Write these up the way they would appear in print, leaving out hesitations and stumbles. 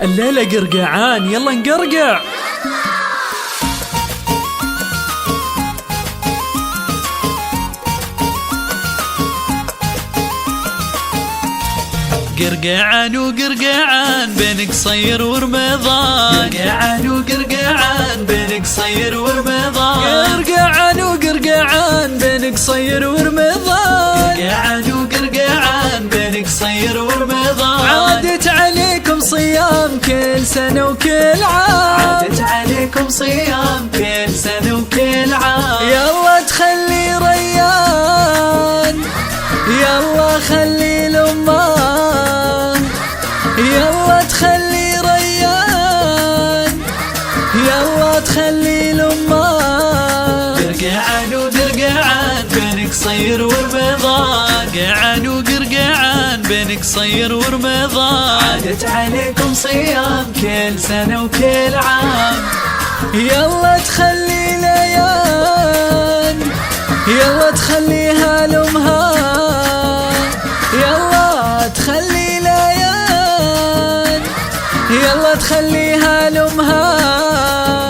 الليلة قرقعان، يلا نقرقع. قرقعان وقرقعان بين قصير ورمضان، قرقعان وقرقعان بين قصير ورمضان، قرقعان وقرقعان بين قصير ورمضان، قرقعان وقرقعان بين قصير ورمضان. عادت عليكم صيام كل سنة وكل عام، عادت عليكم صيام كل سنة وكل عام. يلا تخلي ريان، يلا خلي الأمان، يلا تخلي ريان، يلا تخلي الأمان. قرقعان وقرقعان بين قصير ورمضان، قرقعان وقرقعان بين قصير ورمضان. عادت عليكم صيام كل سنة وكل عام. يلا تخلي ليان، يلا تخليها لأمها، يلا تخلي ليان، يلا تخليها لأمها.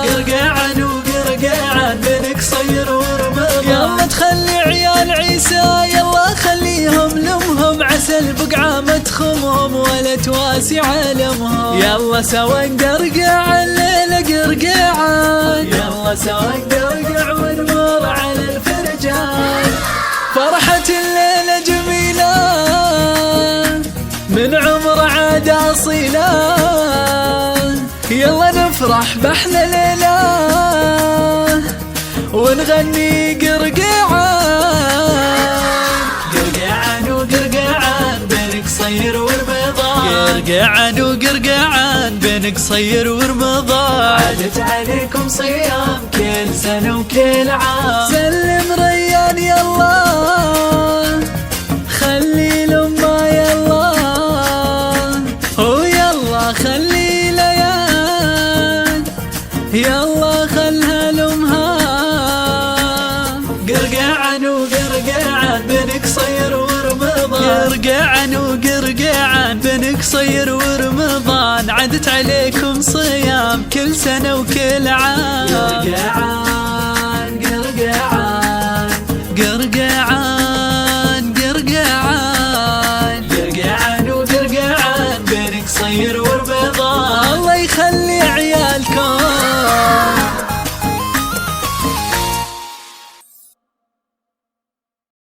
قرقعان وقرقعان بين قصير ورمضان، يلا تخلي عيال عيسى، يلا خليهم لأمهم، عسى البقعة ما تخمهم ولا تواسي عالمهم. يلا سوا نقرقع الليلة قرقعان، يلا سوا نقرقع ونمر على الفرجان. فرحة الليلة جميلة من عمر عاد أصيلة، يلا نفرح بأحلى ليلة ونغني قرقعان. قرقعان وقرقعان بين قصير ورمضان، قرقعان وقرقعان بين قصير ورمضان. عادت عليكم صيام كل سنة وكل عام. سلم ريان يلا خلي لما يلا، ويلا خلي ليان، يلا خلها لأمها. قرقعان وقرقعان بين قصير ورمضان، قرقعان وقرقعان بين قصير ورمضان. عدت عليكم صيام كل سنة وكل عام. قرقعان